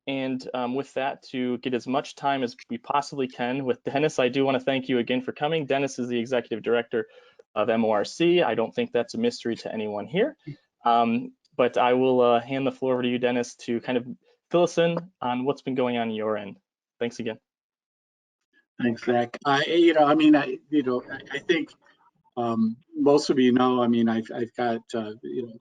And with that, to get as much time as we possibly can with Dennis, I do want to thank you again for coming. Dennis is the Executive Director of MORC. I don't think that's a mystery to anyone here. But I will hand the floor over to you, Dennis, to kind of fill us in on what's been going on your end. Thanks again. Thanks, Zach. I think most of you know, I've got,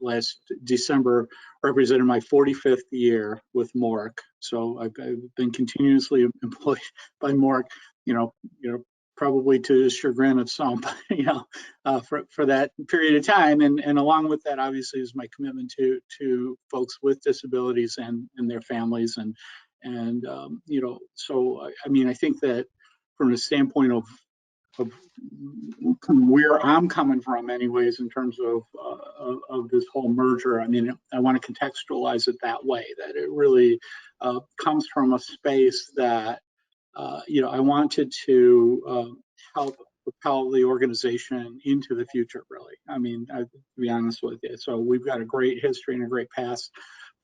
last December represented my 45th year with MORC. So I've been continuously employed by MORC, probably to the chagrin of some, for that period of time. And along with that, obviously, is my commitment to folks with disabilities and their families. So, I think that from the standpoint of where I'm coming from anyways, in terms of this whole merger, I want to contextualize it that way, that it really comes from a space that, I wanted to help propel the organization into the future, really. To be honest with you. So we've got a great history and a great past,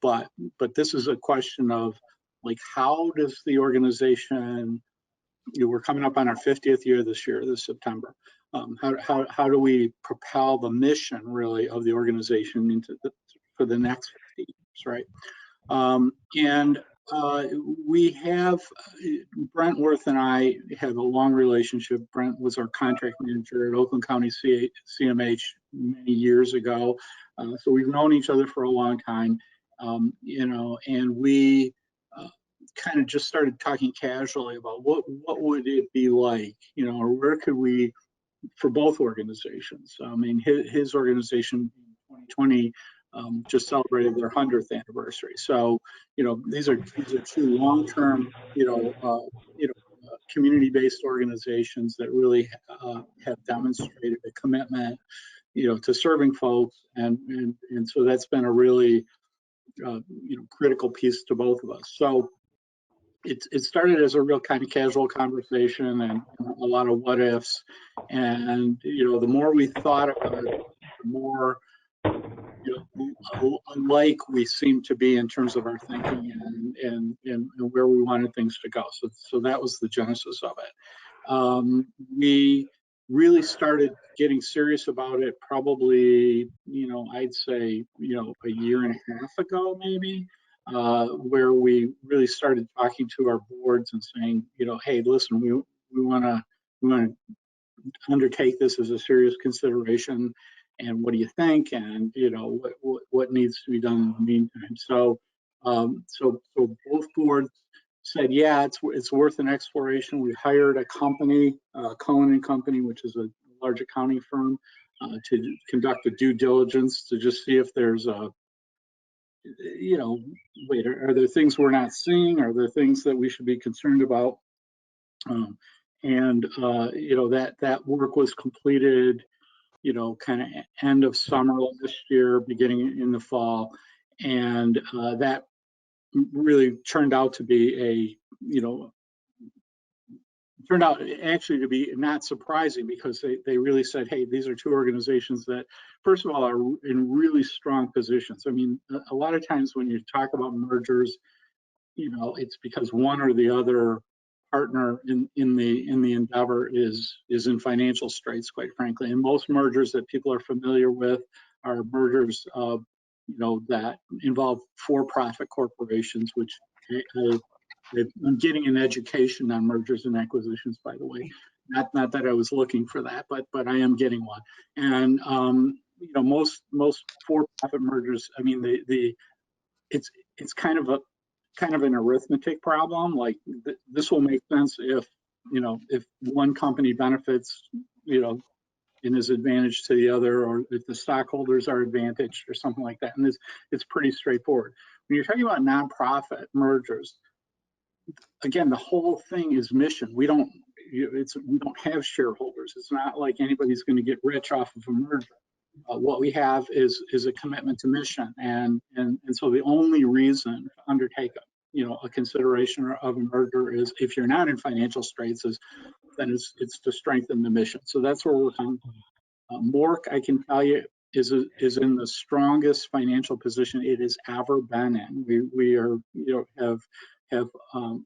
but this is a question of, like, how does the organization, we're coming up on our 50th year this September. How do we propel the mission, really, of the organization for the next 50 years, right? We have, Brent Worth and I have a long relationship. Brent was our contract manager at Oakland County CMH many years ago. So we've known each other for a long time, and we kind of just started talking casually about what would it be like, or where could we, for both organizations. His organization in 2020 just celebrated their 100th anniversary. So, these are two long-term, community-based organizations that really have demonstrated a commitment, to serving folks, and so that's been a really, critical piece to both of us. So it started as a real kind of casual conversation and a lot of what ifs, and the more we thought about it, the more alike we seem to be in terms of our thinking and where we wanted things to go. So that was the genesis of it. We really started getting serious about it probably, I'd say, a year and a half ago, maybe, where we really started talking to our boards and saying, hey, listen, we want to undertake this as a serious consideration, and what do you think, and what needs to be done in the meantime. So both boards said, yeah, it's worth an exploration. We hired a company, Cohen & Company, which is a large accounting firm, to conduct a due diligence to just see if there's a, wait, are there things we're not seeing? Are there things that we should be concerned about? That work was completed, kind of end of summer this year, beginning in the fall, and that really turned out to be turned out actually to be not surprising, because they really said, hey, these are two organizations that, first of all, are in really strong positions. A lot of times when you talk about mergers, it's because one or the other partner in the endeavor is in financial straits, quite frankly. And most mergers that people are familiar with are mergers of, that involve for-profit corporations, which I'm getting an education on mergers and acquisitions, by the way. Not that I was looking for that, but I am getting one. And most for-profit mergers, it's kind of an arithmetic problem. Like, this will make sense if one company benefits, and is advantage to the other, or if the stockholders are advantaged or something like that. And it's pretty straightforward. When you're talking about nonprofit mergers, again, the whole thing is mission. We don't have shareholders. It's not like anybody's going to get rich off of a merger. What we have is a commitment to mission, and so the only reason to undertake a consideration of a merger is, if you're not in financial straits, then it's to strengthen the mission. So that's where we're coming from. MORC, I can tell you, is in the strongest financial position it has ever been in. We are, have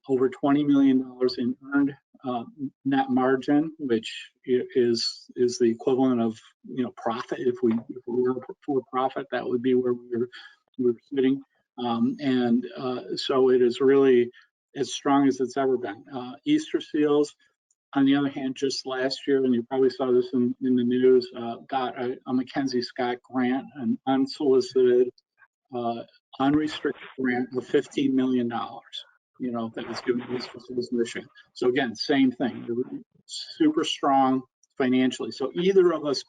over $20 million in earned net margin, which is the equivalent of profit. If we were for profit, that would be where we're sitting. So it is really as strong as it's ever been. Easter Seals, on the other hand, just last year, and you probably saw this in the news, got a Mackenzie Scott grant, an unsolicited, unrestricted grant of $15 million. That was given to Easter Seals mission. So again, same thing, super strong financially. So either of us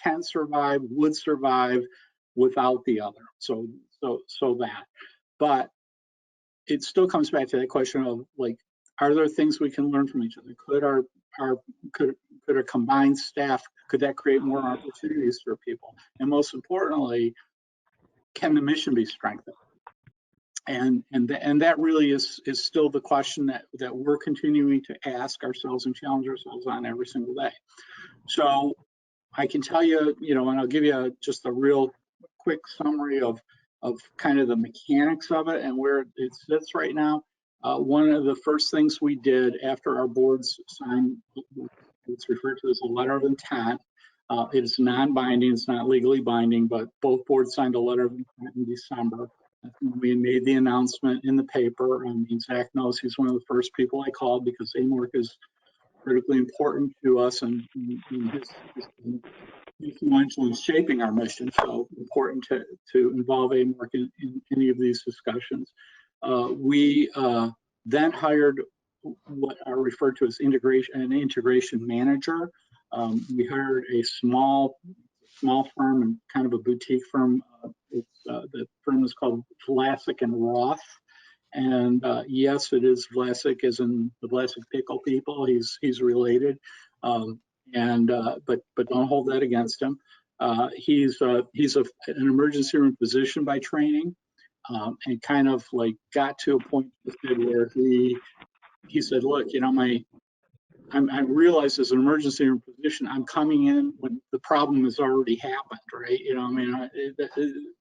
can survive, would survive without the other. So that, but it still comes back to that question of like, are there things we can learn from each other? Could our combined staff, could that create more opportunities for people? And most importantly, can the mission be strengthened? And that really is still the question that we're continuing to ask ourselves and challenge ourselves on every single day. So I can tell you, and I'll give you just a real quick summary of kind of the mechanics of it and where it sits right now. One of the first things we did after our boards signed, it's referred to as a letter of intent. It is non-binding, it's not legally binding, but both boards signed a letter of intent in December. We made the announcement in the paper. Zach knows he's one of the first people I called because AMORC is critically important to us and his influential in shaping our mission. So important to involve AMORC in any of these discussions. We then hired what are referred to as an integration manager. We hired a small firm and kind of a boutique firm. The firm is called Vlasic and Roth. And yes, it is Vlasic, as in the Vlasic pickle people. He's related, but don't hold that against him. He's an emergency room physician by training, and kind of like got to a point where he said, look, I realize as an emergency room physician, I'm coming in when the problem has already happened, right?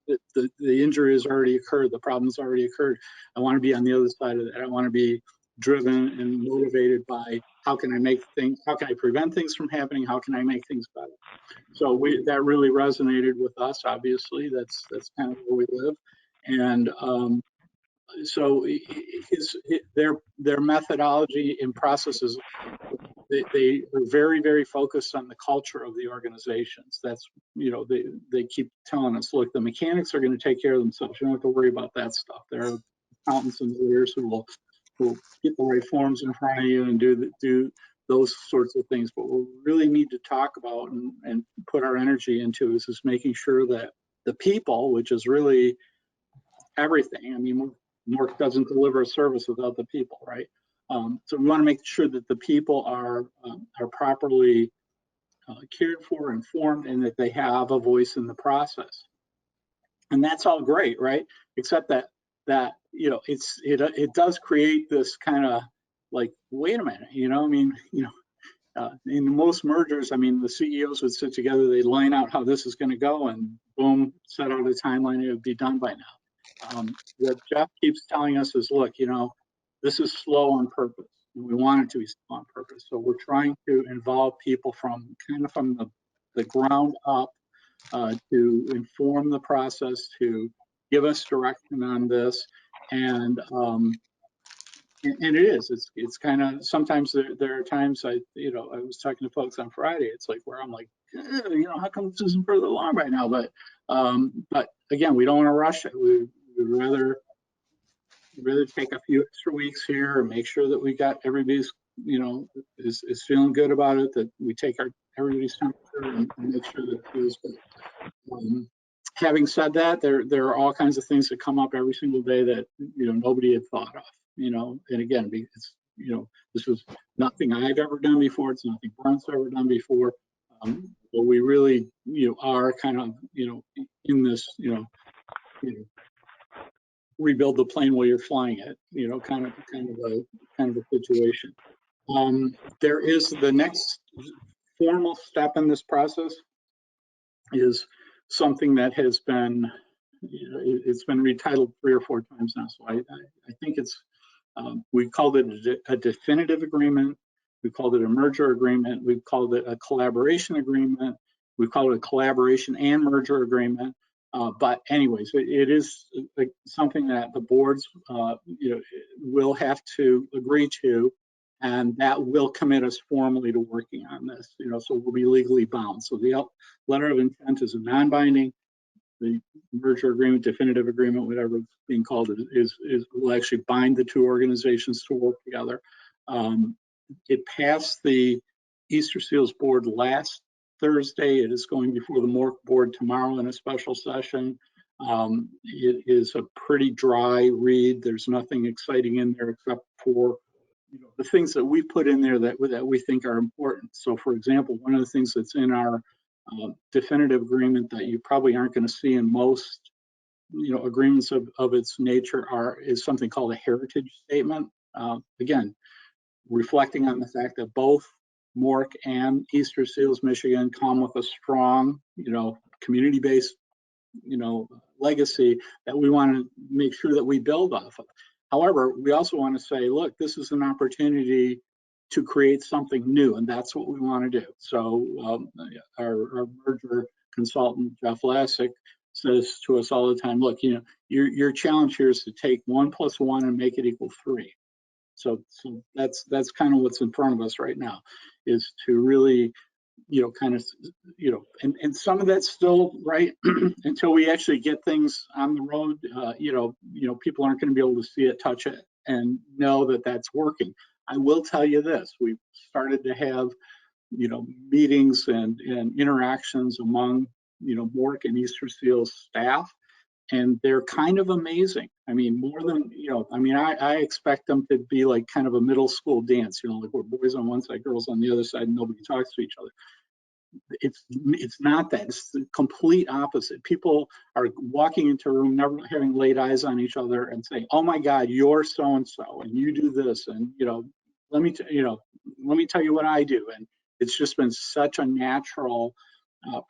The injury has already occurred, the problem's already occurred. I want to be on the other side of that. I want to be driven and motivated by how can I prevent things from happening? How can I make things better? So that really resonated with us. Obviously, that's kind of where we live, and so their methodology and processes, they are very, very focused on the culture of the organizations. That's, they keep telling us, look, the mechanics are going to take care of themselves. You don't have to worry about that stuff. There are accountants and lawyers who will get the right forms in front of you and do those sorts of things. But what we really need to talk about and put our energy into is making sure that the people, which is really everything. MORC doesn't deliver a service without the people, right? So we want to make sure that the people are properly cared for, informed, and that they have a voice in the process. And that's all great, right? Except that it does create this kind of like, wait a minute, in most mergers, the CEOs would sit together, they'd line out how this is going to go, and boom, set out a timeline, it would be done by now. What Jeff keeps telling us is, look, this is slow on purpose, and we want it to be slow on purpose. So we're trying to involve people from the ground up to inform the process, to give us direction on this, and it is. It's kind of, sometimes there are times I was talking to folks on Friday. It's like where I'm like, how come this isn't further along right now? But again, we don't want to rush it. We'd rather take a few extra weeks here and make sure that we got everybody's, is feeling good about it, that we take everybody's temperature and make sure that it feels good. Having said that, there are all kinds of things that come up every single day that nobody had thought of. And again, it's this was nothing I've ever done before. It's nothing Brent's ever done before. But we really are kind of in this rebuild the plane while you're flying it, kind of a situation. There is the next formal step in this process is something that has been, it's been retitled 3 or 4 times now. So I think it's, we called it a definitive agreement. We called it a merger agreement. We've called it a collaboration agreement. We've called it a collaboration and merger agreement. But anyways, it is something that the boards, will have to agree to, and that will commit us formally to working on this. So we'll be legally bound. So the letter of intent is a non-binding. The merger agreement, definitive agreement, whatever it's being called, will actually bind the 2 organizations to work together. It passed the Easter Seals board last Thursday. It is going before the MORC board tomorrow in a special session. It is a pretty dry read. There's nothing exciting in there except for the things that we put in there that we think are important. So, for example, one of the things that's in our definitive agreement that you probably aren't going to see in most agreements of its nature is something called a heritage statement. Again, reflecting on the fact that both MORC and Easter Seals Michigan come with a strong, community-based, legacy that we want to make sure that we build off of. However, we also want to say, look, this is an opportunity to create something new, and that's what we want to do. So our merger consultant, Jeff Lassick, says to us all the time, look, your challenge here is to take 1 + 1 and make it equal 3. So that's kind of what's in front of us right now, is to really, and some of that's still right until we actually get things on the road. People aren't going to be able to see it, touch it, and know that that's working. I will tell you this: we've started to have, meetings and interactions among, MORC and Easter Seals staff. And they're kind of amazing. I mean, more than, I expect them to be like kind of a middle school dance, like we're boys on one side, girls on the other side, and nobody talks to each other. It's not that. It's the complete opposite. People are walking into a room, never having laid eyes on each other, and saying, "Oh my God, you're so and so, and you do this, and let me tell you what I do." And it's just been such a natural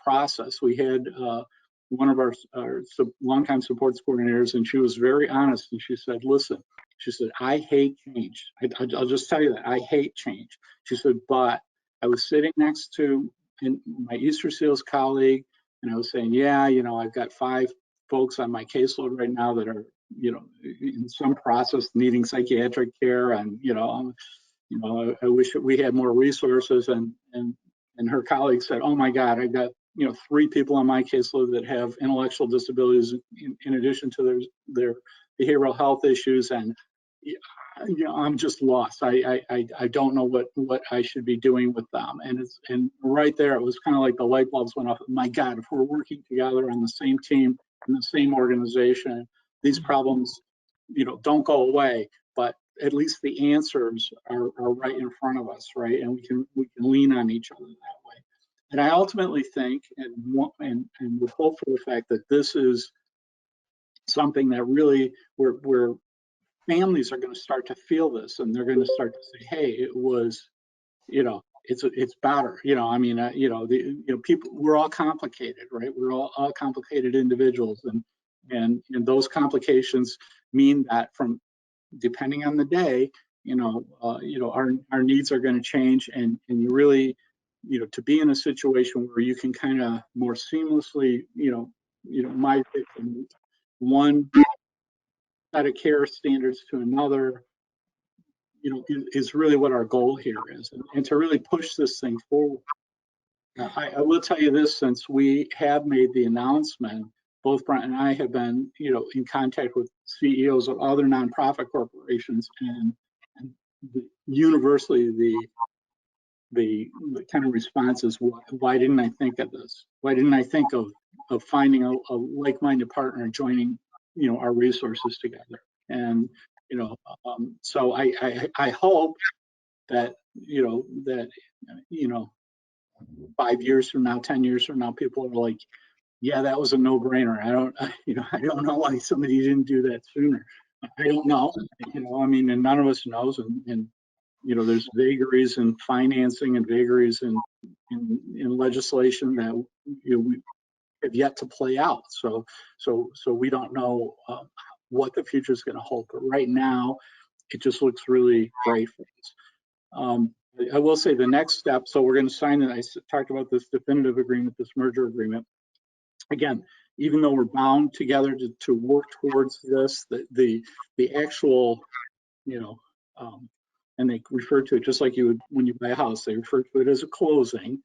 process. We had one of our longtime supports coordinators, and she was very honest, and she said, listen, she said, I hate change. I'll just tell you that I hate change. She said, but I was sitting next to my Easter Seals colleague, and I was saying, yeah, I've got 5 folks on my caseload right now that are, in some process needing psychiatric care, and I wish that we had more resources. And her colleague said, oh my God, I got 3 people on my caseload that have intellectual disabilities in addition to their behavioral health issues, and I'm just lost. I don't know what I should be doing with them. And right there, it was kind of like the light bulbs went off. My God, if we're working together on the same team in the same organization, these problems don't go away, but at least the answers are right in front of us, right? And we can lean on each other that way. And I ultimately think, and would hope for the fact that this is something that really where families are going to start to feel this, and they're going to start to say, hey, it was, it's better. People, we're all complicated, right? We're all complicated individuals, and those complications mean that from depending on the day, our needs are going to change, and you really, to be in a situation where you can kind of more seamlessly, migrate from one set of care standards to another, is really what our goal here is, and to really push this thing forward. I will tell you this: since we have made the announcement, both Brent and I have been, in contact with CEOs of other nonprofit corporations, and universally the kind of response is, why didn't I think of this? Why didn't I think of finding a like-minded partner and joining, our resources together? And so I hope that 5 years from now, 10 years from now, people are like, yeah, that was a no-brainer. I don't know why somebody didn't do that sooner. I don't know, and none of us knows. And there's vagaries in financing and vagaries in legislation that we have yet to play out. So we don't know what the future is going to hold. But right now, it just looks really great for us. I will say the next step. So we're going to sign it. I talked about this definitive agreement, this merger agreement. Again, even though we're bound together to work towards this, the actual, and they refer to it just like you would when you buy a house. They refer to it as a closing.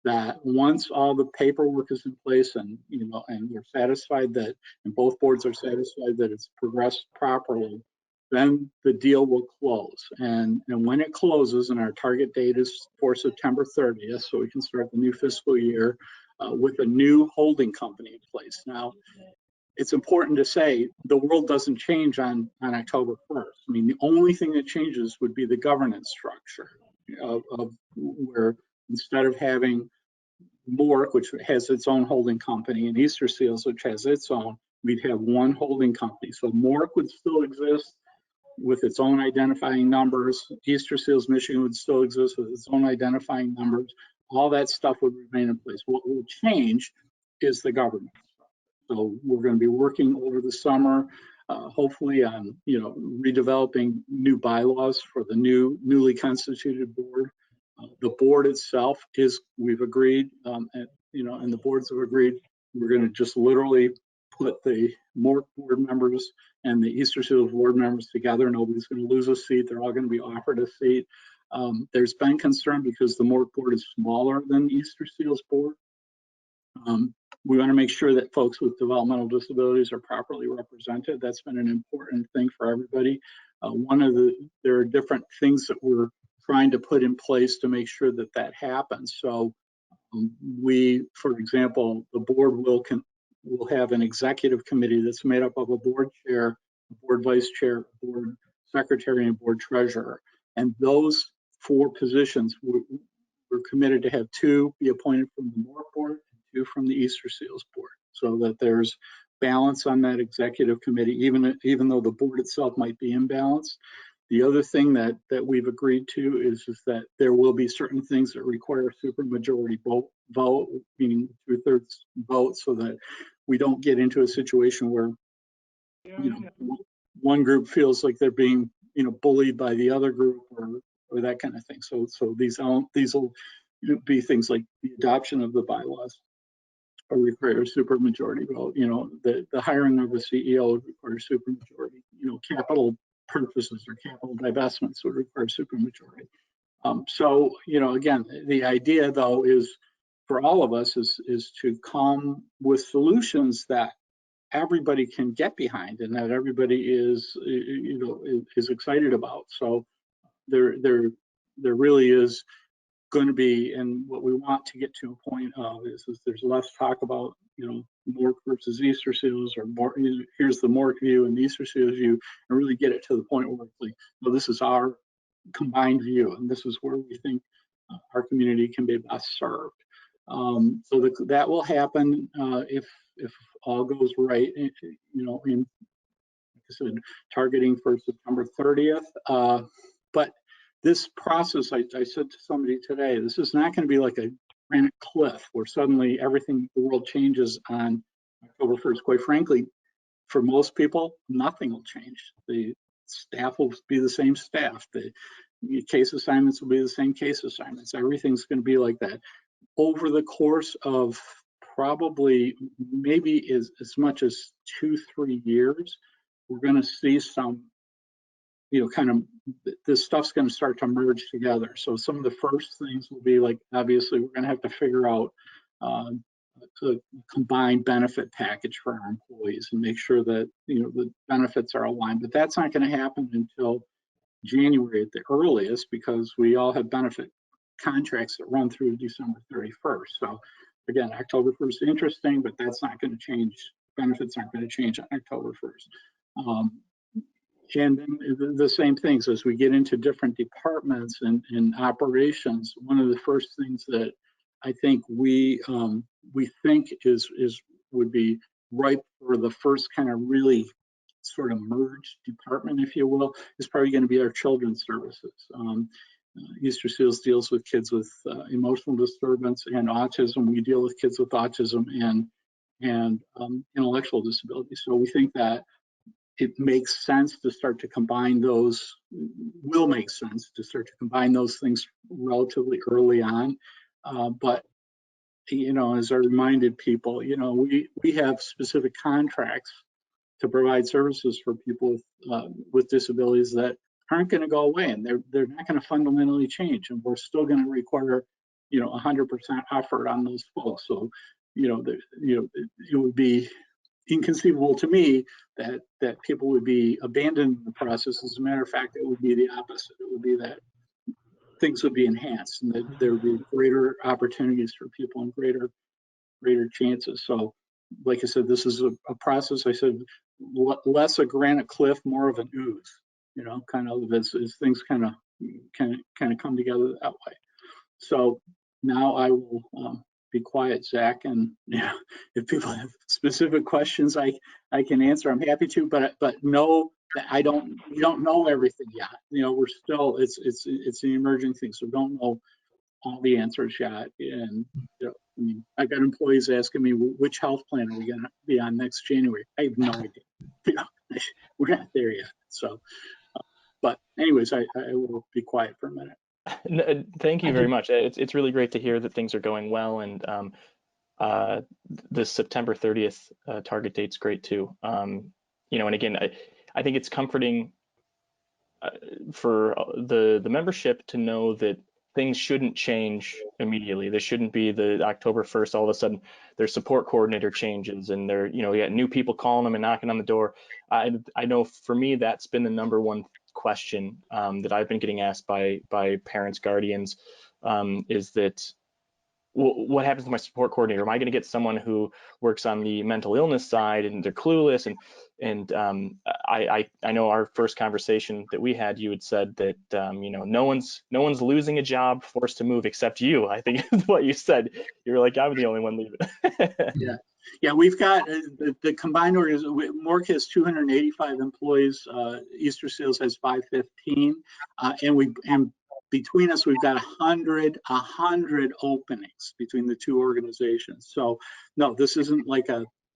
That once all the paperwork is in place, and and we're satisfied that, and both boards are satisfied that it's progressed properly, then the deal will close. And when it closes, and our target date is for September 30th, so we can start the new fiscal year with a new holding company in place. Now, it's important to say the world doesn't change on October 1st. I mean, the only thing that changes would be the governance structure of where instead of having MORC, which has its own holding company, and Easter Seals, which has its own, we'd have one holding company. So MORC would still exist with its own identifying numbers. Easter Seals Michigan would still exist with its own identifying numbers. All that stuff would remain in place. What will change is the governance. So we're going to be working over the summer, hopefully on redeveloping new bylaws for the newly constituted board. The board itself we've agreed, and the boards have agreed, we're going to just literally put the MORC board members and the Easter Seals board members together. Nobody's going to lose a seat. They're all going to be offered a seat. There's been concern because the MORC board is smaller than the Easter Seals board. We want to make sure that folks with developmental disabilities are properly represented. That's been an important thing for everybody. There are different things that we're trying to put in place to make sure that that happens. So for example, the board will have an executive committee that's made up of a board chair, a board vice chair, a board secretary, and a board treasurer. And those 4 positions, we're committed to have 2 be appointed from the MORC board, from the Easter Seals board, so that there's balance on that executive committee, even though the board itself might be imbalanced. The other thing that we've agreed to is that there will be certain things that require a supermajority vote, meaning 2/3 vote, so that we don't get into a situation where one group feels like they're being bullied by the other group or that kind of thing. So these will be things like the adoption of the bylaws or require a supermajority vote. The hiring of a CEO would require a supermajority. Capital purchases or capital divestments would require supermajority. So again, the idea though is for all of us is to come with solutions that everybody can get behind and that everybody is excited about. So there really is going to be, and what we want to get to a point of is there's less talk about MORC versus Easter Seals, or here's the MORC view and the Easter Seals view, and really get it to the point where it's like, well, this is our combined view, and this is where we think our community can be best served. So that will happen if all goes right. Like I said, targeting for September 30th. But this process, I said to somebody today, this is not going to be like a granite cliff where suddenly everything, the world changes on October 1st. Quite frankly, for most people, nothing will change. The staff will be the same staff. The case assignments will be the same case assignments. Everything's going to be like that. Over the course of probably maybe as much as 2-3 years, we're going to see some kind of this stuff's going to start to merge together. So some of the first things will be like, obviously, we're going to have to figure out a combined benefit package for our employees and make sure that the benefits are aligned. But that's not going to happen until January at the earliest, because we all have benefit contracts that run through December 31st. So again, October 1st, interesting, but that's not going to change. Benefits aren't going to change on October 1st. And then the same things as we get into different departments and operations. One of the first things that I think we think would be ripe for the first kind of really sort of merged department, if you will, is probably going to be our children's services. Easter Seals deals with kids with emotional disturbance and autism. We deal with kids with autism and and intellectual disabilities. So we think that it makes sense to start to combine those, will make sense to start to combine those things relatively early on. But, as I reminded people, we have specific contracts to provide services for people with disabilities that aren't going to go away, and they're not going to fundamentally change, and we're still going to require 100% effort on those folks. So it would be inconceivable to me that people would be abandoning the process. As a matter of fact, it would be the opposite. It would be that things would be enhanced, and that there would be greater opportunities for people and greater chances. So, like I said, this is a process. I said less a granite cliff, more of an ooze. Kind of as things kind of come together that way. So now I will be quiet, Zach, and if people have specific questions, I can answer. I'm happy to, but no, we don't know everything yet. We're still, it's an emerging thing, so don't know all the answers yet. And I got employees asking me, which health plan are we going to be on next January? I have no idea. We're not there yet. So, but anyways, I will be quiet for a minute. Thank you very much. It's really great to hear that things are going well, and the September 30th target date's great too. And again, I think it's comforting for the membership to know that things shouldn't change immediately. There shouldn't be the October 1st, all of a sudden their support coordinator changes and they're, you got new people calling them and knocking on the door. I know for me, that's been the number one question that I've been getting asked by parents, guardians, is that, what happens to my support coordinator? Am I going to get someone who works on the mental illness side and they're clueless? And I know our first conversation that we had, you had said that no one's losing a job forced to move except you. I think is what you said. You were like, I'm the only one leaving. Yeah, we've got the combined organization. MORC has 285 employees. Easter Seals has 515, and between us, we've got 100 openings between the two organizations. So no, this isn't like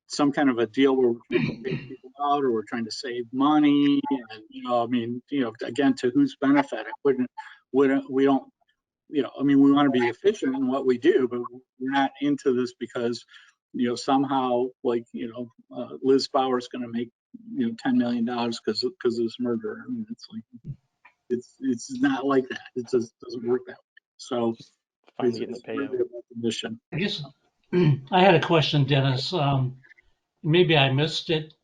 some kind of a deal where we're trying to pay people out or we're trying to save money. And again, to whose benefit? We don't. We want to be efficient in what we do, but we're not into this because somehow Liz Bauer's going to make $10 million because of this merger. I mean, it's like it's not like that. It just doesn't work that way. So finally getting the payout. Mission. I guess I had a question, Dennis. Maybe I missed it.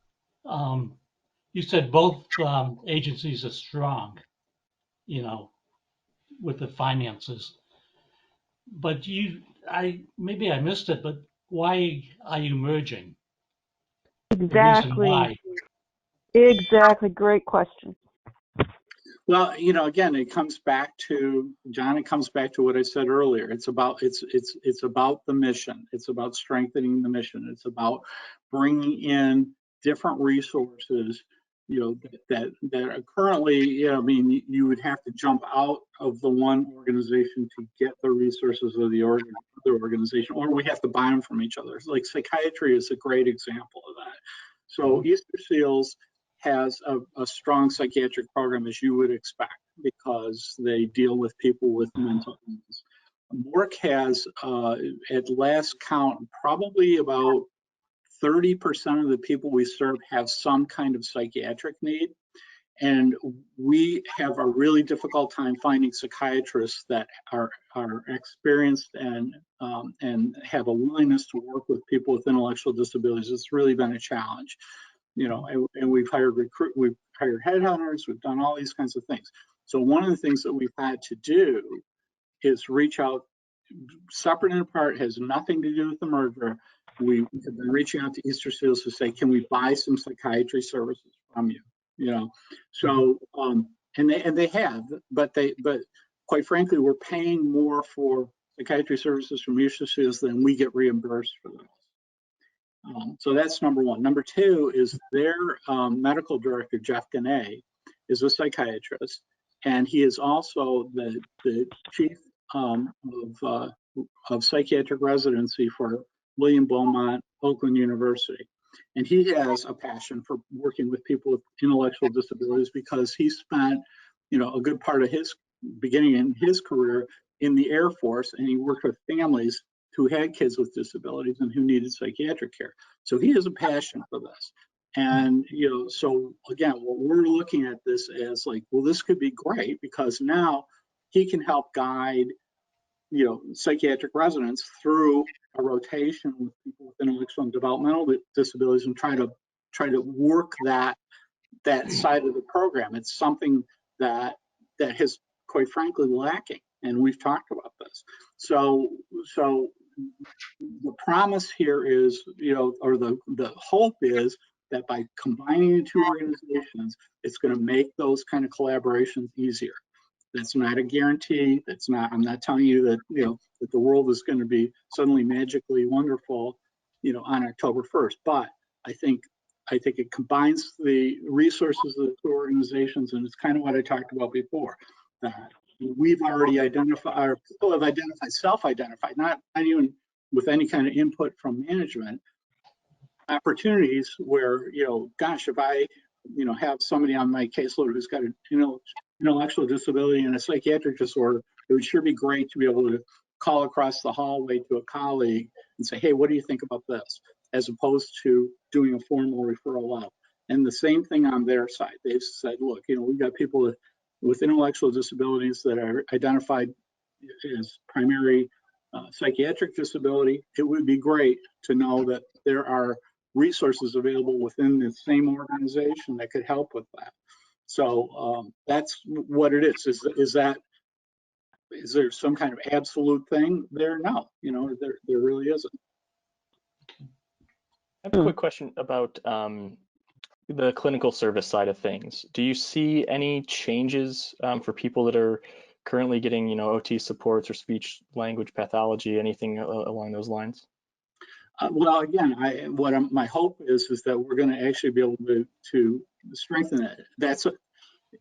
You said both agencies are strong, with the finances. But maybe I missed it. But why are you merging? Exactly. Exactly. Great question. Well, again, it comes back to John. It comes back to what I said earlier. It's about the mission. It's about strengthening the mission. It's about bringing in different resources. That are currently. You would have to jump out of the one organization to get the resources of the other organization, or we have to buy them from each other. Like psychiatry is a great example of that. So Easter Seals has a strong psychiatric program, as you would expect, because they deal with people with mental illness. MORC has, at last count, probably about 30% of the people we serve have some kind of psychiatric need. And we have a really difficult time finding psychiatrists that are experienced and have a willingness to work with people with intellectual disabilities. It's really been a challenge. And we've hired headhunters, we've done all these kinds of things. So one of the things that we've had to do is reach out, separate and apart, has nothing to do with the merger. We have been reaching out to Easter Seals to say, can we buy some psychiatry services from you? So and they have, but quite frankly, we're paying more for psychiatry services from Easter Seals than we get reimbursed for them. So that's number one. Number two is their medical director, Jeff Ganay, is a psychiatrist, and he is also the chief of psychiatric residency for William Beaumont, Oakland University. And he has a passion for working with people with intellectual disabilities because he spent, a good part of his beginning in his career in the Air Force, and he worked with families who had kids with disabilities and who needed psychiatric care. So he has a passion for this. And, so again, what we're looking at this as like, well, this could be great because now he can help guide, psychiatric residents through a rotation with people with intellectual and developmental disabilities and try to work that side of the program. It's something that has, quite frankly, lacking. And we've talked about this. So the promise here is, or the hope is that by combining the two organizations, it's going to make those kind of collaborations easier. That's not a guarantee. I'm not telling you that, that the world is going to be suddenly magically wonderful, on October 1st. But I think it combines the resources of the two organizations, and it's kind of what I talked about before. That we've already identified, or people have identified, self-identified, not even with any kind of input from management, opportunities where, gosh, if I, have somebody on my caseload who's got an intellectual disability and a psychiatric disorder, it would sure be great to be able to call across the hallway to a colleague and say, hey, what do you think about this? As opposed to doing a formal referral out. And the same thing on their side. They've said, look, we've got people with intellectual disabilities that are identified as primary psychiatric disability. It would be great to know that there are resources available within the same organization that could help with that. So that's what it is. Is there some kind of absolute thing there? No, there really isn't. I have a quick question about the clinical service side of things. Do you see any changes for people that are currently getting, OT supports or speech language pathology, anything along those lines? Well, again, my hope is that we're going to actually be able to strengthen it.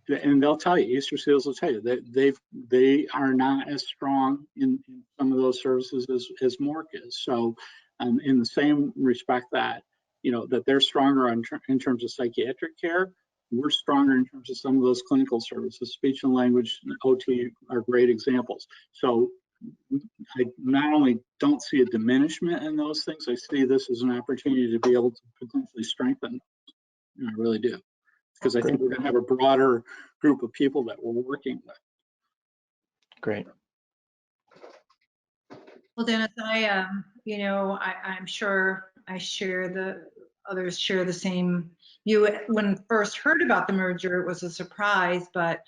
And they'll tell you, Easter Seals will tell you that they are not as strong in some of those services as MORC is. So, in the same respect that that they're stronger in terms of psychiatric care, we're stronger in terms of some of those clinical services. Speech and language and OT are great examples. So I not only don't see a diminishment in those things, I see this as an opportunity to be able to potentially strengthen. I really do, because I think we're going to have a broader group of people that we're working with. Great. Well, Dennis, I'm sure others share the same. When first heard about the merger, it was a surprise, but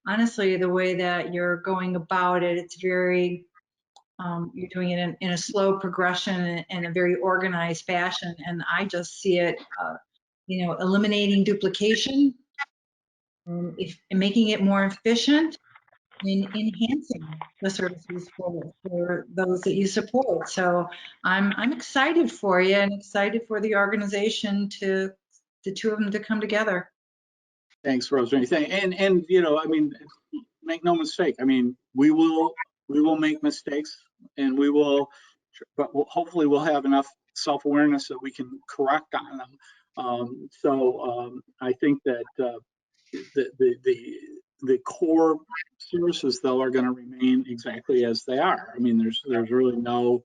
honestly, the way that you're going about it, it's very, you're doing it in a slow progression and a very organized fashion. And I just see it, eliminating duplication, and making it more efficient, and enhancing the services for those that you support. So I'm excited for you and excited for the organization the two of them to come together. Thanks, Rosemary. And make no mistake. We will make mistakes, and but hopefully we'll have enough self-awareness that we can correct on them. I think that the core services, though, are going to remain exactly as they are. There's really no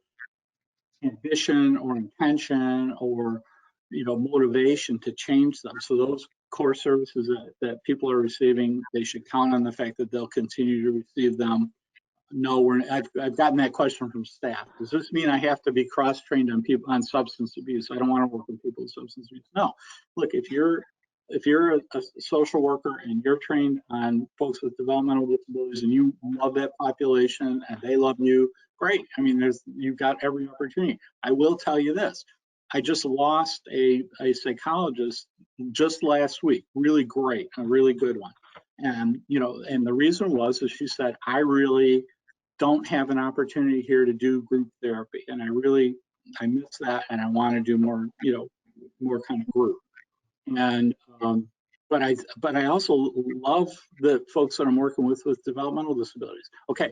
ambition or intention or motivation to change them. So those core services that people are receiving, they should count on the fact that they'll continue to receive them. No, I've gotten that question from staff. Does this mean I have to be cross-trained on substance abuse? I don't want to work with people with substance abuse. No. Look, if you're a social worker and you're trained on folks with developmental disabilities and you love that population and they love you, great. You've got every opportunity. I will tell you this. I just lost a psychologist just last week, really great, a really good one. And, and the reason was, is she said, I really don't have an opportunity here to do group therapy. And I miss that. And I want to do more, more kind of group. And, but I also love the folks that I'm working with developmental disabilities. Okay.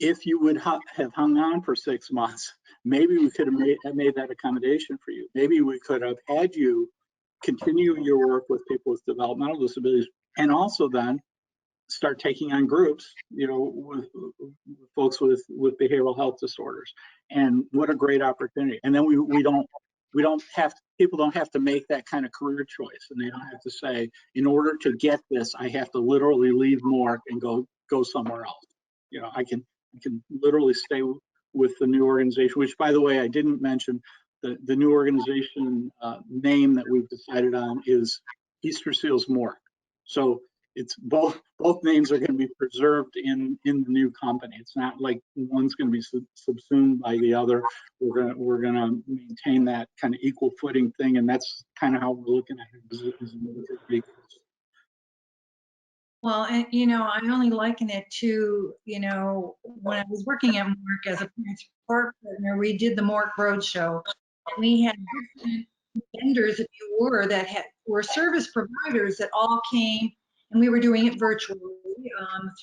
if you would have hung on for 6 months, maybe we could have made that accommodation for you. Maybe we could have had you continue your work with people with developmental disabilities, and also then start taking on groups, with folks with behavioral health disorders. And what a great opportunity. And then people don't have to make that kind of career choice, and they don't have to say, in order to get this, I have to literally leave MORC and go somewhere else. I can literally stay with the new organization, which, by the way, I didn't mention. The new organization name that we've decided on is Easter Seals MORC. So it's both names are going to be preserved in the new company. It's not like one's going to be subsumed by the other. We're going to maintain that kind of equal footing thing, and that's kind of how we're looking at it. Well, and I only liken it to, when I was working at MORC as a parent support partner, we did the MORC Roadshow. We had different vendors, if you were, that were service providers that all came, and we were doing it virtually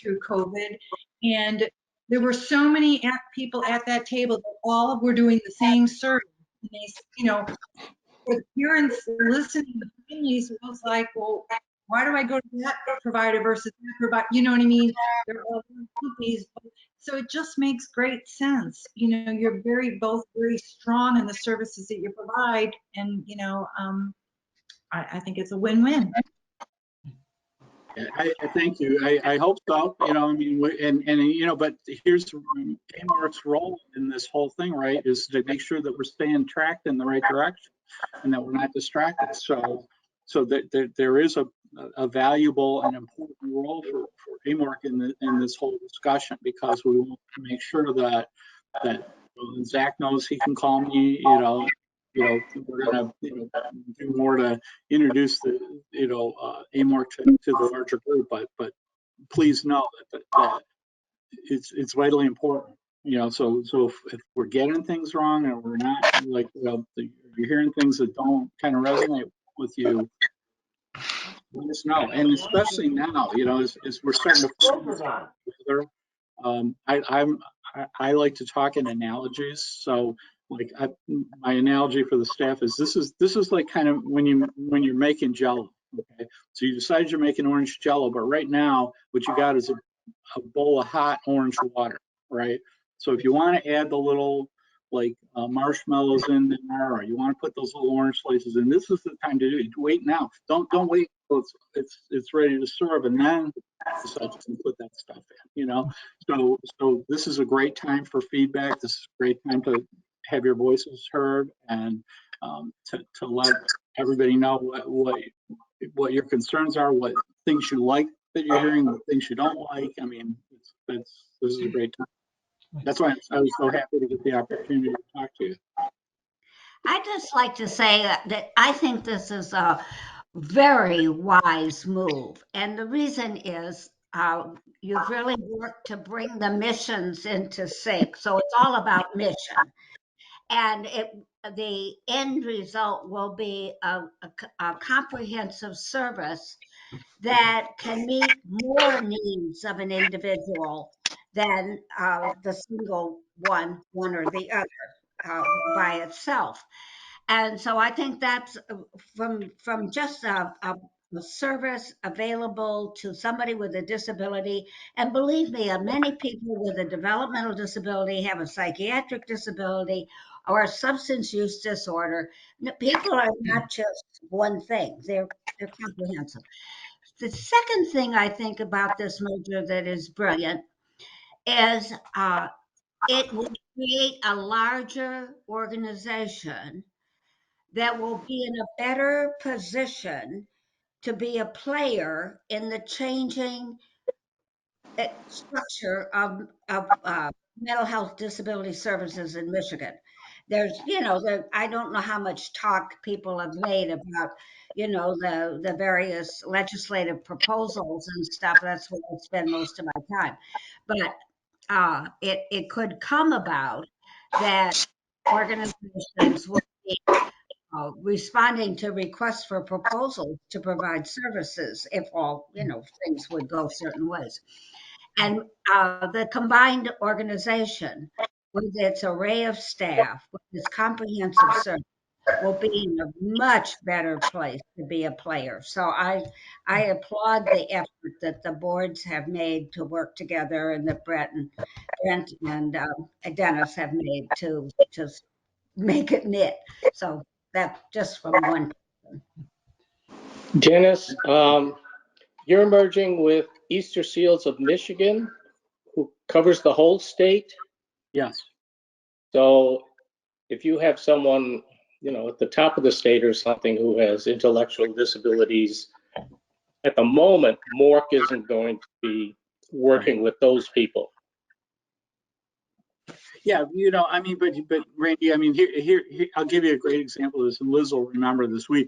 through COVID. And there were so many people at that table that all were doing the same service. And they, for the parents listening, the families, it was like, well, why do I go to that provider versus that provider? You know what I mean? They're all companies. So it just makes great sense. You're both very strong in the services that you provide. And, I think it's a win-win. I thank you. I hope so. But here's AMORC's role in this whole thing, right? Is to make sure that we're staying tracked in the right direction and that we're not distracted. So that there is a valuable and important role for AMORC in this whole discussion, because we want to make sure that Zach knows he can call me. We're gonna do more to introduce the AMORC to the larger group, but please know that it's vitally important. So if we're getting things wrong, and we're not, like, you're hearing things that don't kind of resonate with you, let us know. And especially now, as we're starting to focus together, I like to talk in analogies. So, like, my analogy for the staff is this is like kind of when you're making Jello. Okay, so you decide you're making orange Jello, but right now what you got is a bowl of hot orange water, right? So if you want to add the little marshmallows in there, or you want to put those little orange slices in, this is the time to do it. Wait now. Don't wait until it's ready to serve and then decide to put that stuff in. So this is a great time for feedback. This is a great time to have your voices heard, and to let everybody know what your concerns are, what things you like that you're hearing, what things you don't like. I mean, this is a great time. That's why I was so happy to get the opportunity to talk to you. I'd just like to say that I think this is a very wise move. And the reason is you've really worked to bring the missions into sync. So it's all about mission. And the end result will be a comprehensive service that can meet more needs of an individual than the single one or the other by itself. And so I think that's from just a service available to somebody with a disability. And believe me, many people with a developmental disability have a psychiatric disability or a substance use disorder. People are not just one thing, they're comprehensive. The second thing I think about this merger that is brilliant is it will create a larger organization that will be in a better position to be a player in the changing structure of mental health disability services in Michigan. There's, I don't know how much talk people have made about, the various legislative proposals and stuff. That's where I spend most of my time. But it could come about that organizations will be responding to requests for proposals to provide services if all, things would go certain ways. And the combined organization, with its array of staff, with its comprehensive service, will be in a much better place to be a player. So I applaud the effort that the boards have made to work together, and that Brent and Dennis have made to make it knit. So that just from one person. Dennis, you're merging with Easter Seals of Michigan, who covers the whole state. Yes. So if you have someone, at the top of the state or something who has intellectual disabilities, at the moment, MORC isn't going to be working with those people. Yeah, I mean, but Randy, I mean, here, I'll give you a great example of this, and Liz will remember this. We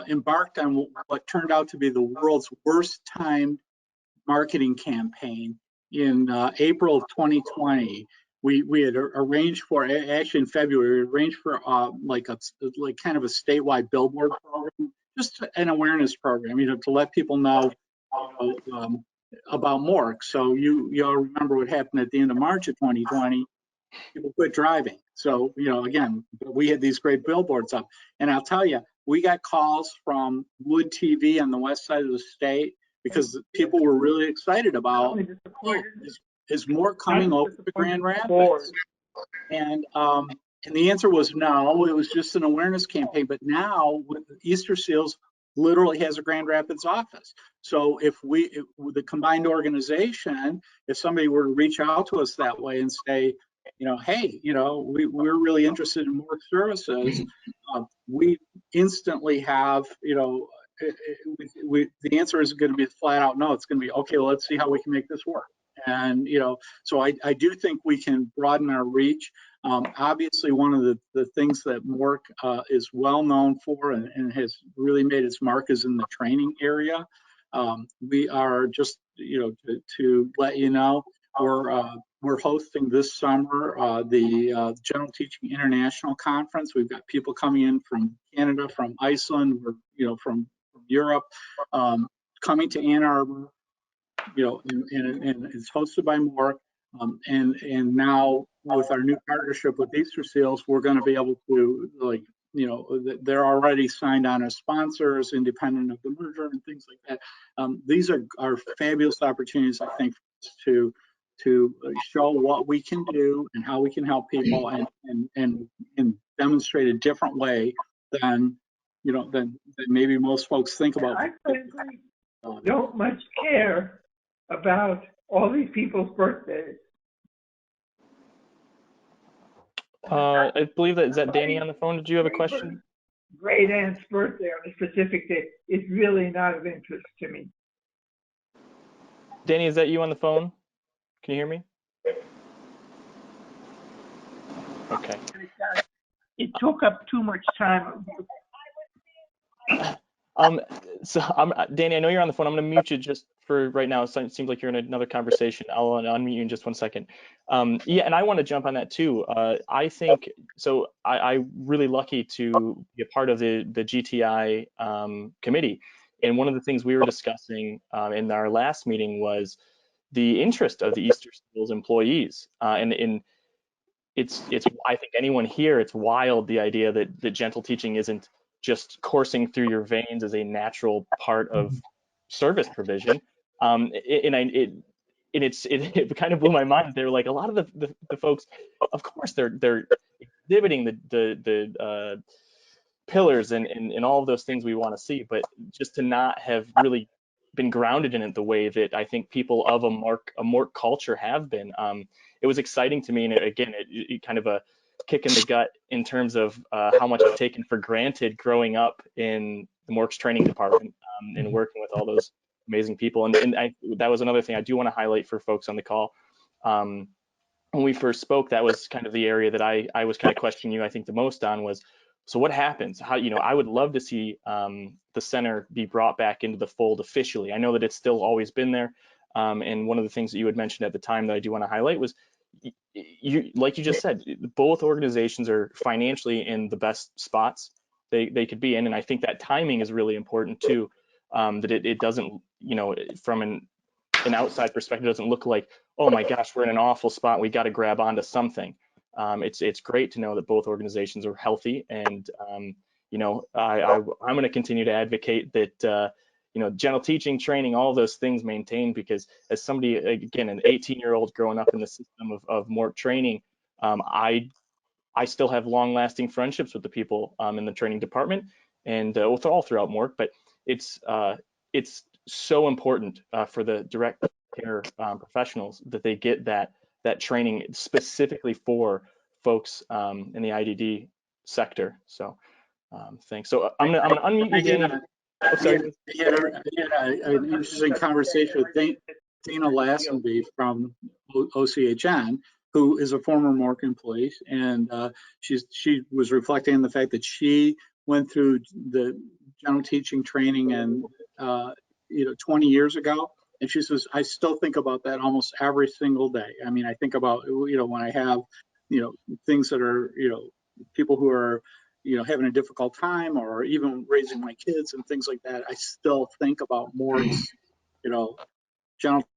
embarked on what turned out to be the world's worst timed marketing campaign in April of 2020. We had arranged for, actually in February, we arranged for like kind of a statewide billboard program, just an awareness program, to let people know about MORC. So you all remember what happened at the end of March of 2020. People quit driving. So again, we had these great billboards up, and I'll tell you, we got calls from Wood TV on the west side of the state because people were really excited about, is MORC coming over to Grand Rapids? And the answer was no. It was just an awareness campaign. But now, with Easter Seals, literally has a Grand Rapids office. So if the combined organization, if somebody were to reach out to us that way and say, hey, we're really interested in MORC services, we instantly have, the answer is going to be flat out no. It's going to be, okay, well, let's see how we can make this work. And, so I do think we can broaden our reach. Obviously, one of the things that MORC is well known for and has really made its mark is in the training area. We are just, to let you know, we're hosting this summer the General Teaching International Conference. We've got people coming in from Canada, from Iceland, from Europe, coming to Ann Arbor. And it's hosted by MORC. And now with our new partnership with Easter Seals, we're going to be able to, they're already signed on as sponsors, independent of the merger and things like that. These are fabulous opportunities, I think, to show what we can do and how we can help people and demonstrate a different way than maybe most folks think about. I frankly don't much care about all these people's birthdays. I believe is that Danny on the phone? Did you have a question? Great aunt's birthday on a specific day is really not of interest to me. Danny, is that you on the phone? Can you hear me? Okay. It took up too much time. Danny, I know you're on the phone. I'm going to mute you just for right now. It seems like you're in another conversation. I'll unmute you in just 1 second. Yeah, and I want to jump on that too. I think so. I'm really lucky to be a part of the GTI committee, and one of the things we were discussing in our last meeting was the interest of the Easter Seals employees, and it's I think anyone here, it's wild the idea that gentle teaching isn't just coursing through your veins as a natural part of service provision. It kind of blew my mind. They were like, a lot of the folks, of course, they're exhibiting the pillars and all of those things we want to see, but just to not have really been grounded in it the way that I think people of a MORC culture have been. It was exciting to me, and again, it kind of a kick in the gut in terms of how much I've taken for granted growing up in the MORC's training department and working with all those amazing people. And that was another thing I do want to highlight for folks on the call. When we first spoke, that was kind of the area that I was kind of questioning you, I think, the most on was, so what happens? How, I would love to see the center be brought back into the fold officially. I know that it's still always been there. And one of the things that you had mentioned at the time that I do want to highlight was, like you just said, both organizations are financially in the best spots they could be in, and I think that timing is really important too. That it doesn't, from an an outside perspective, doesn't look like, oh my gosh, we're in an awful spot, we got to grab onto something. It's great to know that both organizations are healthy, and you know, I'm going to continue to advocate that you know, general teaching, training, all those things maintained, because as somebody, again, an 18-year-old growing up in the system of MORC training, I still have long-lasting friendships with the people in the training department, and with all throughout MORC. But it's so important for the direct care professionals that they get that training specifically for folks in the IDD sector. So thanks. So I'm gonna unmute you, Danny. Oh, sorry. I had an interesting conversation with Dana Lassenby from OCHN, who is a former MORC employee, and she was reflecting on the fact that she went through the general teaching training and 20 years ago, and she says, I still think about that almost every single day. I mean, I think about, when I have things that are people who are having a difficult time, or even raising my kids and things like that, I still think about MORC's general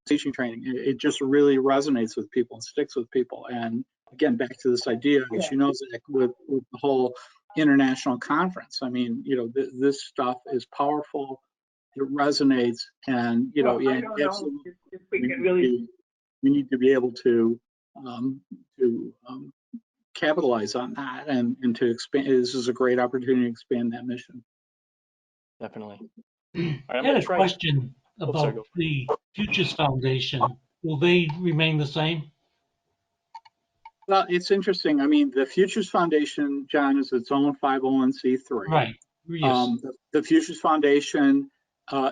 teaching training. It just really resonates with people and sticks with people. And again, back to this idea, she knows that with the whole international conference, I mean, this stuff is powerful, it resonates, and absolutely, we need to be able to capitalize on that and to expand. This is a great opportunity to expand that mission. Definitely. I had a question about the Futures Foundation. Will they remain the same? Well, it's interesting. I mean, the Futures Foundation, John, is its own 501c3. Right. Yes. The Futures Foundation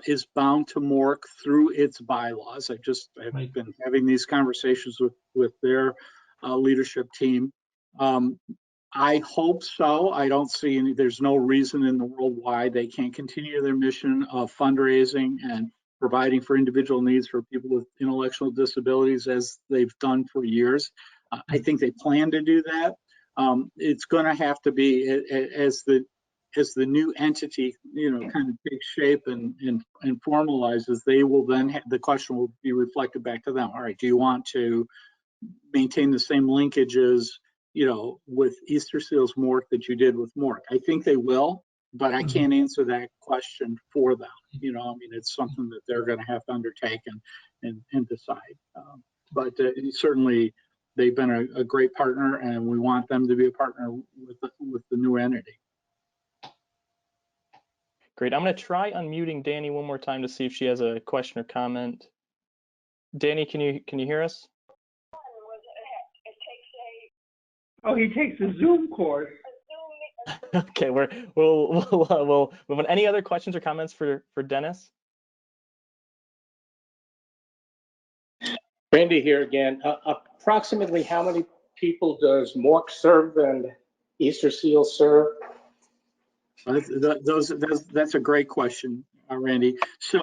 is bound to MORC through its bylaws. I've been having these conversations with their leadership team. I hope so. I don't see there's no reason in the world why they can't continue their mission of fundraising and providing for individual needs for people with intellectual disabilities, as they've done for years. I think they plan to do that. It's going to have to be as the new entity, kind of takes shape and formalizes. They will then the question will be reflected back to them. All right, do you want to maintain the same linkages, with Easter Seals MORC that you did with MORC? I think they will, but I can't answer that question for them. I mean, it's something that they're going to have to undertake and decide. But certainly, they've been a great partner, and we want them to be a partner with the new entity. Great. I'm going to try unmuting Danny one more time to see if she has a question or comment. Danny, can you hear us? Oh, he takes a Zoom course. Okay, we'll move on. Any other questions or comments for Dennis? Randy here again. Approximately how many people does MORC serve and Easter Seals serve? That's a great question, Randy. So,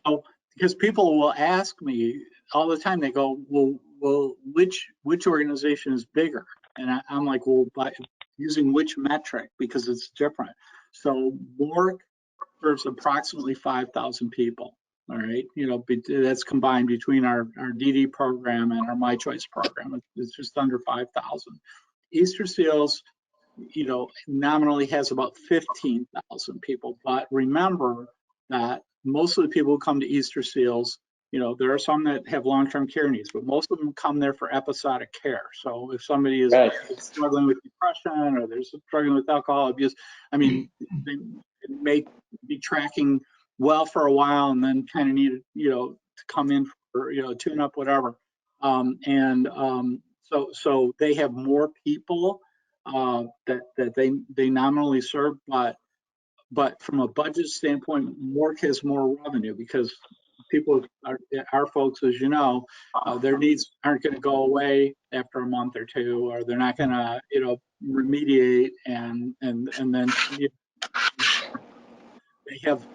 because people will ask me all the time, they go, well, which organization is bigger? And I'm like, well, by using which metric, because it's different. So MORC serves approximately 5,000 people. All right, that's combined between our DD program and our My Choice program. It's just under 5,000. Easter Seals, nominally has about 15,000 people. But remember that most of the people who come to Easter Seals, there are some that have long-term care needs, but most of them come there for episodic care. So if somebody is struggling with depression, or they're struggling with alcohol abuse, I mean, they may be tracking well for a while and then kind of need, to come in for, tune up, whatever. So they have more people that they nominally serve, but from a budget standpoint, MORC has more revenue, because people, our folks, as you know, their needs aren't going to go away after a month or two, or they're not going to, remediate, and then they have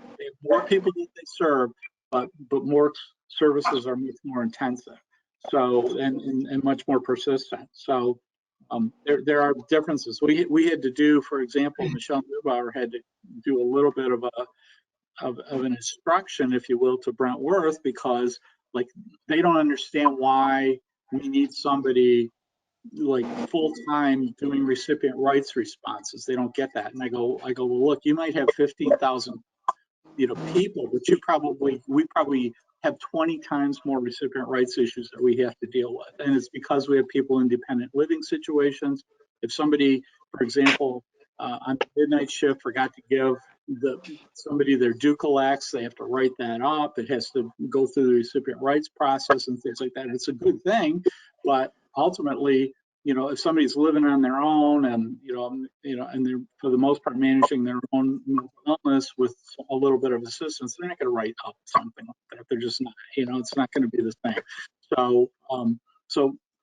more people that they serve, but MORC's services are much more intensive, so and much more persistent. So there are differences. We had to do, for example, Michelle Neubauer had to do a little bit of an instruction, if you will, to Brent Worth, because like they don't understand why we need somebody like full-time doing recipient rights responses. They don't get that. And I go, well, look, you might have 15,000, people, but we probably have 20 times more recipient rights issues that we have to deal with. And it's because we have people in dependent living situations. If somebody, for example, on the midnight shift forgot to give somebody their Ducalax, they have to write that up. It has to go through the recipient rights process and things like that. It's a good thing, but ultimately, if somebody's living on their own and, and they're for the most part managing their own mental illness with a little bit of assistance, they're not going to write up something like that. They're just not, it's not going to be the same. So,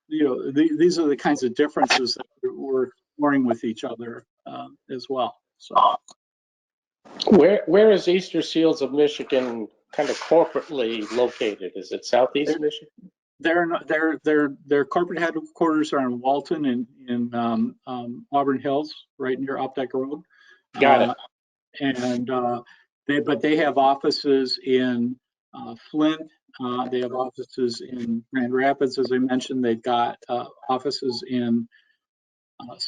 these are the kinds of differences that we're exploring with each other as well. So, where is Easter Seals of Michigan kind of corporately located? Is it Southeast Michigan? Their corporate headquarters are in Walton in Auburn Hills, right near Updike Road. Got it. But they have offices in Flint. They have offices in Grand Rapids, as I mentioned. They've got offices in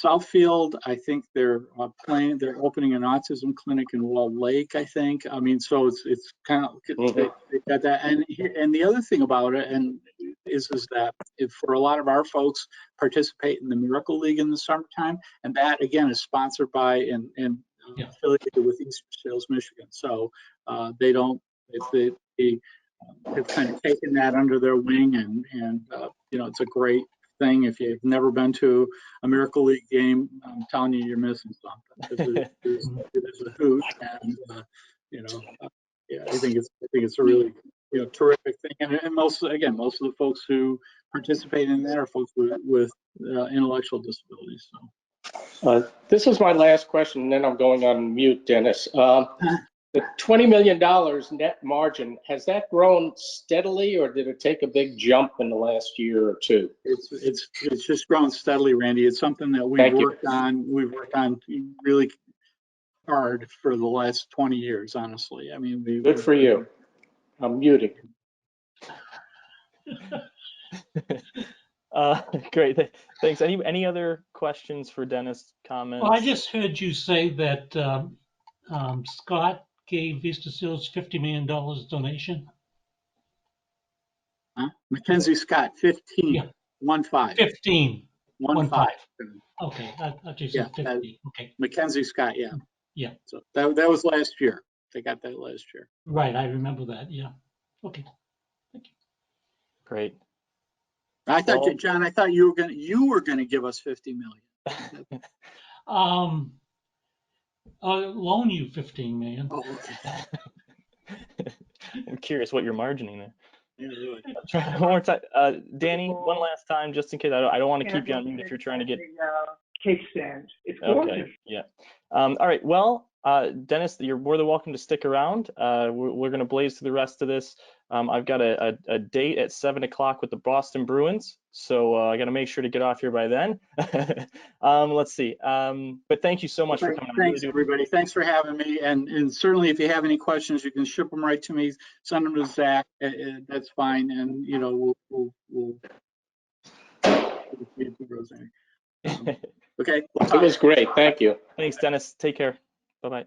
Southfield. I think they're opening an autism clinic in Wall Lake, I think. I mean, so it's kind of they've got that. And the other thing about it is that if for a lot of our folks participate in the Miracle League in the summertime, and that again is sponsored by and affiliated with Easter Seals Michigan. So they have kind of taken that under their wing, and it's a great thing. If you've never been to a Miracle League game, I'm telling you, you're missing something. It is a hoot, and I think it's a really terrific thing. And most of the folks who participate in that are folks with intellectual disabilities. So. This is my last question, and then I'm going on mute, Dennis. The $20 million net margin, has that grown steadily, or did it take a big jump in the last year or two? It's just grown steadily, Randy. It's something that we've worked on really hard for the last 20 years, honestly. I mean, good for you. I'm muting. Great. Thanks. Any other questions for Dennis? Comments? Well, I just heard you say that Scott gave Easter Seals $50 million donation. Mackenzie Scott, 15. Yeah. 1-5. 15. 1-5. Okay, I thought you said 50. Okay. Mackenzie Scott, yeah. Yeah. So that was last year. They got that last year. Right, I remember that. Yeah. Okay. Thank you. Great. I thought, John, you were gonna give us 50 million. I'll loan you 15 million. Oh, okay. I'm curious what you're margining there. Yeah, really. Try one more time. Danny, one last time, just in case. I don't want to keep you on mute if you're trying to get. Cake stand. It's gorgeous. Okay. Yeah. All right. Well, Dennis, you're more than welcome to stick around. We're going to blaze through the rest of this. I've got a date at 7 o'clock with the Boston Bruins, so I got to make sure to get off here by then. Let's see. But thank you so much for coming. Thanks, everybody. Thanks for having me. And certainly, if you have any questions, you can ship them right to me. Send them to Zach. That's fine. And we'll okay. It was great. Thank you. Thanks, Dennis. Take care. Bye-bye.